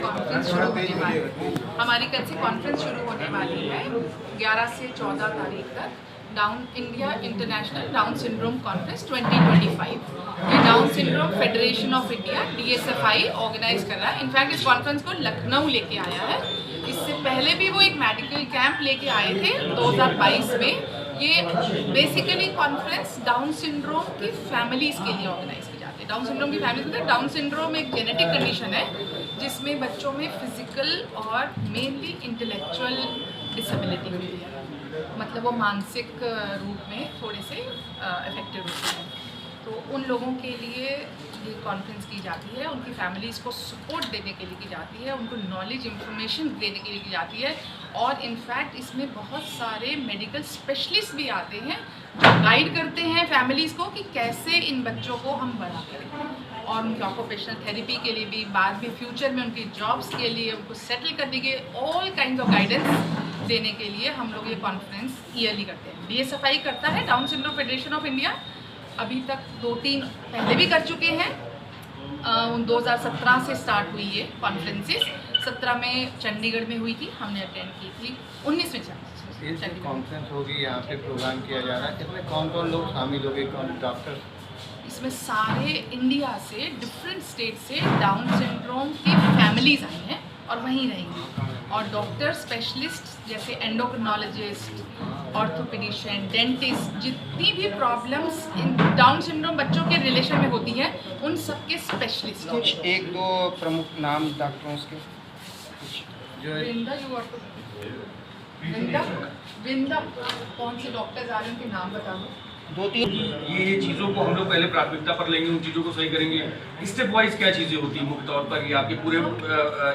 Conference शुरू होने वाली है। हमारी कल से कॉन्फ्रेंस शुरू होने वाली है 11 से 14 तारीख तक। Down India International Down Syndrome Conference 2025। ये Down Syndrome Federation of India DSFI organise कर रहा है। इनफैक्ट इस कॉन्फ्रेंस को लखनऊ लेके आया है। इससे पहले भी वो एक मेडिकल कैंप लेके आए थे 2022 में। ये बेसिकली कॉन्फ्रेंस डाउन सिंड्रोम की फैमिलीज़ के लिए ऑर्गेनाइज की जाती है। डाउन सिंड्रोम की फैमिली मतलब डाउन सिंड्रोम एक जेनेटिक कंडीशन है जिसमें बच्चों में फिजिकल और मेनली इंटेलेक्चुअल डिसेबिलिटी होती है, मतलब वो मानसिक रूप में थोड़े से अफेक्टेड होते हैं। तो उन लोगों के लिए ये कॉन्फ्रेंस की जाती है, उनकी फैमिलीज़ को सपोर्ट देने के लिए की जाती है, उनको नॉलेज इंफॉर्मेशन देने के लिए की जाती है। और इनफैक्ट इसमें बहुत सारे मेडिकल स्पेशलिस्ट भी आते हैं जो गाइड करते हैं फैमिलीज़ को कि कैसे इन बच्चों को हम बड़ा करें, और उनकी ऑक्यूपेशनल थेरेपी के लिए भी, बाद में फ्यूचर में उनकी जॉब्स के लिए, उनको सेटल करने के ऑल काइंड ऑफ गाइडेंस देने के लिए हम लोग ये कॉन्फ्रेंस ईयरली करते हैं। DSFI करता है, down Syndrome Federation of India. अभी तक 2-3 पहले भी कर चुके हैं। 2017 से स्टार्ट हुई ये कॉन्फ्रेंसेस। 17 में चंडीगढ़ में हुई थी, हमने अटेंड की थी। 19 में कॉन्फ्रेंस होगी, यहाँ पे प्रोग्राम किया जा रहा है। इसमें कौन कौन लोग शामिल होंगे, कौन डॉक्टर? इसमें सारे इंडिया से, डिफरेंट स्टेट से डाउन सिंड्रोम की फैमिलीज आई हैं और वहीं रहेंगी। और डॉक्टर स्पेशलिस्ट जैसे एंडोक्रिनोलॉजिस्ट, ऑर्थोपेडिशियन, डेंटिस्ट, जितनी भी प्रॉब्लम्स इन डाउन सिंड्रोम बच्चों के रिलेशन में होती हैं उन सब के स्पेशलिस्ट। कुछ 1-2 प्रमुख नाम डॉक्टरों के जो विंदा कौन से डॉक्टर्स आ रहे हैं उनके नाम बता दो। 2-3 ये चीज़ों को हम लोग पहले प्राथमिकता पर लेंगे, उन चीज़ों को सही करेंगे। स्टेप वाइज क्या चीज़ें होती हैं मुख्य तौर पर ये आपके पूरे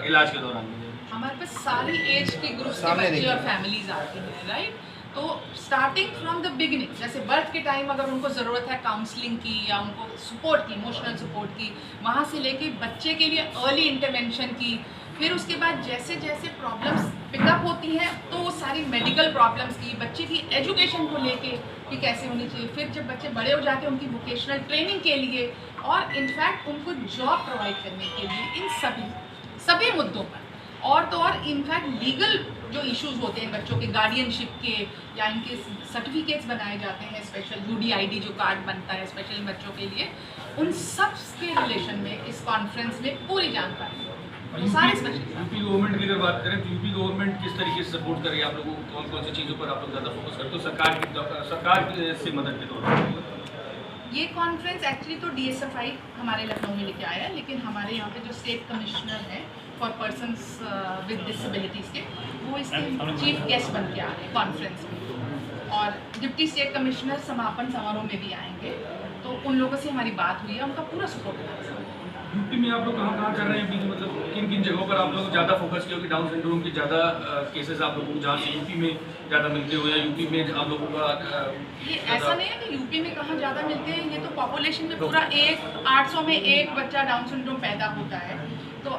इलाज के दौरान? हमारे पास सारी एज के ग्रुप के बच्चे और फैमिलीज आते हैं, राइट। तो स्टार्टिंग फ्रॉम द बिगिनिंग, जैसे बर्थ के टाइम अगर उनको ज़रूरत है काउंसलिंग की या उनको सपोर्ट की, इमोशनल सपोर्ट की, वहाँ से लेके बच्चे के लिए अर्ली इंटरवेंशन की। फिर उसके बाद जैसे जैसे प्रॉब्लम्स पिकअप होती हैं तो वो सारी मेडिकल प्रॉब्लम्स की, बच्चे की एजुकेशन को लेके कि कैसे होनी चाहिए। फिर जब बच्चे बड़े हो जाते हैं उनकी वोकेशनल ट्रेनिंग के लिए और इनफैक्ट उनको जॉब प्रोवाइड करने के लिए, इन सभी मुद्दों पर। और तो और इनफैक्ट लीगल जो इश्यूज होते हैं बच्चों के, गार्डियनशिप के, या इनके सर्टिफिकेट्स बनाए जाते हैं स्पेशल, UDID जो कार्ड बनता है स्पेशल बच्चों के लिए, उन सब के रिलेशन में इस कॉन्फ्रेंस में पूरी जानकारी। यूपी गवर्नमेंट की अगर बात करें तो यूपी गवर्नमेंट किस तरीके से सपोर्ट करेगी आप लोगों को? कौन कौन सी चीज़ों पर आप लोग ज़्यादा फोकस करते हो सरकार से मदद के तौर पर? ये कॉन्फ्रेंस एक्चुअली तो DSFI हमारे लखनऊ में लेके आया है, लेकिन हमारे यहाँ पे जो स्टेट कमिश्नर है फॉर पर्सनस विद डिसेबिलिटीज़ के, वो इसके चीफ गेस्ट बन के आ रहे हैं कॉन्फ्रेंस में। और डिप्टी स्टेट कमिश्नर समापन समारोह में भी आएंगे। तो उन लोगों से हमारी बात हुई है, उनका पूरा सपोर्ट है। यूपी में आप लोग कहाँ कर रहे हैं अभी, मतलब किन किन जगहों पर आप लोग ज़्यादा फोकस किया कि डाउन सिंड्रोम के ज़्यादा केसेस आप लोगों को जहाँ से यूपी में ज़्यादा मिलते हुए, यूपी में आप लोगों का ये ऐसा नहीं है कि यूपी में कहाँ ज़्यादा मिलते हैं। ये तो पॉपुलेशन में पूरा 800 में एक बच्चा डाउन सिंड्रोम पैदा होता है। तो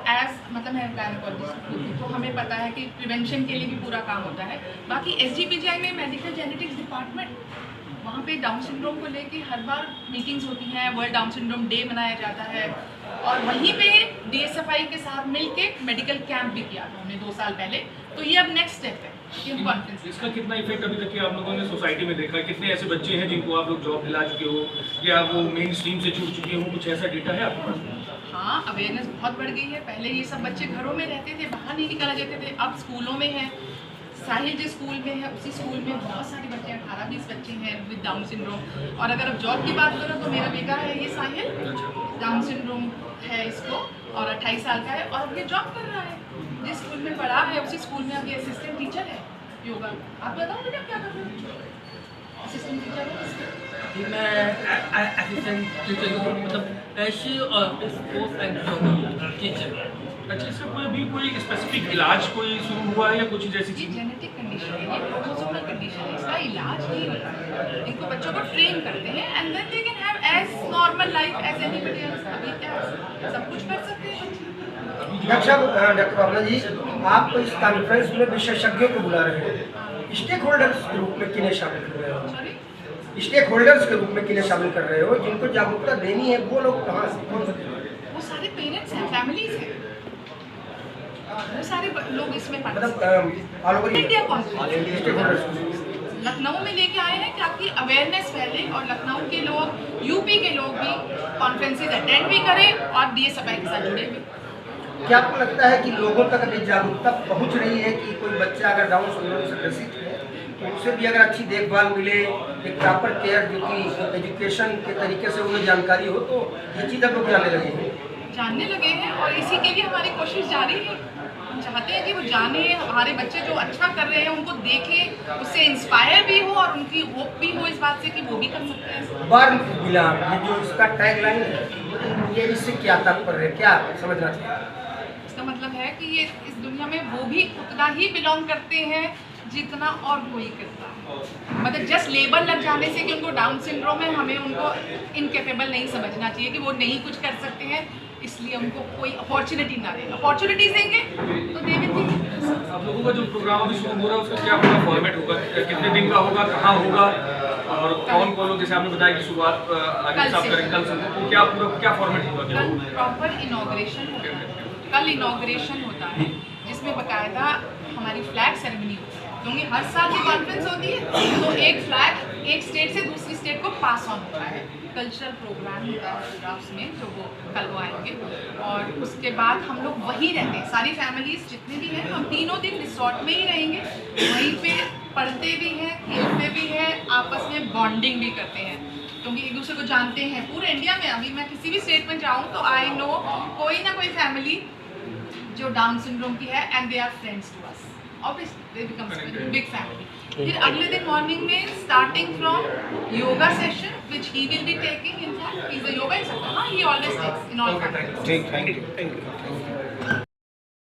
मतलब मैं गायनेकोलॉजिस्ट, तो हमें पता है कि प्रिवेंशन के लिए भी पूरा काम होता है। बाकी SGPGI में मेडिकल जेनेटिक्स डिपार्टमेंट, वहाँ पे डाउन सिंड्रोम को लेके हर बार मीटिंग्स होती हैं, वर्ल्ड डाउन सिंड्रोम डे मनाया जाता है। और वहीं पे DSFI के साथ मिलके मेडिकल कैंप भी किया था हमने 2 साल पहले। तो ये अब नेक्स्ट स्टेप है कॉन्फ्रेंस। इसका कितना इफेक्ट अभी तक आप लोगों ने सोसाइटी में देखा है? कितने ऐसे बच्चे हैं जिनको आप लोग जॉब दिला चुके हो या वो मेन स्ट्रीम से छूट चुके हो? कुछ ऐसा डेटा है आपके पास? हाँ, अवेयरनेस बहुत बढ़ गई है। पहले ये सब बच्चे घरों में रहते थे, बाहर नहीं निकला जाते थे, अब स्कूलों में है। साहिल जिस स्कूल में है उसी स्कूल में बहुत सारे बच्चे, 18-20 बच्चे हैं विद डाउन सिंड्रोम। और अगर अब जॉब की बात करो तो मेरा बेटा है ये साहिल, डाउन सिंड्रोम है इसको और 28 साल का है और अब ये जॉब कर रहा है। जिस स्कूल में पढ़ा है उसी स्कूल में अभी असिस्टेंट टीचर है योगा। आप बताओ बेटा क्या कर रहे हो? असिस्टेंट टीचर है? मैं असिस्टेंट टीचर हूँ, मतलब ऐसी और स्पोर्ट्स एंड टीचर। अच्छा, इसका कोई स्पेसिफिक इलाज कोई शुरू हुआ है या कुछ जैसी जी, चीज़? जेनेटिक कंडीशन है, ये क्रोमोसोमल कंडीशन है, इसका इलाज नहीं होता है। इनको बच्चों को ट्रेन करते हैं and then they can have as normal life as anybody else. अभी क्या सब कुछ कर सकते हैं। डॉक्टर साहब, डॉक्टर भावना जी, आप इस कॉन्फ्रेंस में विशेषज्ञों को बुला रहे हो, स्टेक होल्डर्स के रूप में किन्हें शामिल कर रहे हो? स्टेक होल्डर्स के रूप में किन्हें शामिल कर रहे हो? जिनको जागरूकता देनी है वो लोग कहाँ से, कौन से? वो सारे पेरेंट्स हैं, फैमिलीज हैं। वो सारे लोग इसमें मतलब all over India conference stakeholders Lucknow में लेके आए हैं ताकि अवेयरनेस फैले और लखनऊ के लोग, यूपी के लोग भी कॉन्फ्रेंसेज अटेंड भी करें और DSFI के साथ जुड़े भी। क्या आपको लगता है कि लोगों तक अभी जागरूकता पहुंच रही है कि कोई बच्चा अगर डाउन सिंड्रोम से ग्रसित है तो उसे भी अगर अच्छी देखभाल मिले, एक प्रॉपर केयर जो कि एजुकेशन के तरीके से उन्हें जानकारी हो, तो ये चीज़ अब लोग जानने लगे हैं और इसी के लिए हमारी कोशिश जारी है। हम चाहते हैं कि वो जाने, हमारे बच्चे जो अच्छा कर रहे हैं उनको देखें, उससे इंस्पायर भी हो और उनकी होप भी हो इस बात से कि वो भी कर सकते हैं। बर्न बिलोंग, ये जो इसका टैगलाइन है, ये इससे क्या तात्पर्य है, क्या समझना चाहिए? इसका मतलब है कि ये इस दुनिया में वो भी उतना ही बिलोंग करते हैं जितना और कोई करता है। मतलब जस्ट लेबल लग जाने से कि उनको डाउन सिंड्रोम है, हमें उनको इनकेपेबल नहीं समझना चाहिए कि वो नहीं कुछ कर सकते हैं, इसलिए उनको कोई अपॉर्चुनिटी ना दें। अपॉर्चुनिटीज देंगे तो दे देंगे। आप लोगों का जो प्रोग्राम अभी शुरू हो रहा है उसका क्या पूरा फॉर्मेट होगा, कितने दिन का होगा, कहाँ होगा और कौन लोग, जैसे आपने बताया कि शुरुआत आगे से आप करेंगे कल से, तो क्या पूरा क्या फॉर्मेट होगा? कल प्रॉपर इनॉग्रेशन होता है, कल इनॉग्रेशन होता है जिसमें बाकायदा हमारी फ्लैग सेरेमनी होती है, क्योंकि हर साल ये कॉन्फ्रेंस होती है तो एक फ्लैग एक स्टेट से दूसरी स्टेट को पास ऑन होता है। कल्चरल प्रोग्राम होता है प्रोग्राम्स में, जो वो कल वो आएंगे और उसके बाद हम लोग वहीं रहते हैं, सारी फैमिलीज जितने भी हैं हम तीनों दिन रिसोर्ट में ही रहेंगे, वहीं पे पढ़ते भी हैं, खेलते भी हैं, आपस में बॉन्डिंग भी करते हैं क्योंकि एक दूसरे को जानते हैं। पूरे इंडिया में अभी मैं किसी भी स्टेट में जाऊँ तो आई नो कोई ना कोई फैमिली जो डाउन सिंड्रोम की है and they are friends to us, obviously they becomes big family. फिर अगले दिन मॉर्निंग में starting from yoga session which he will be taking, in fact he is a yoga instructor, he always takes in all. ठीक, thank you.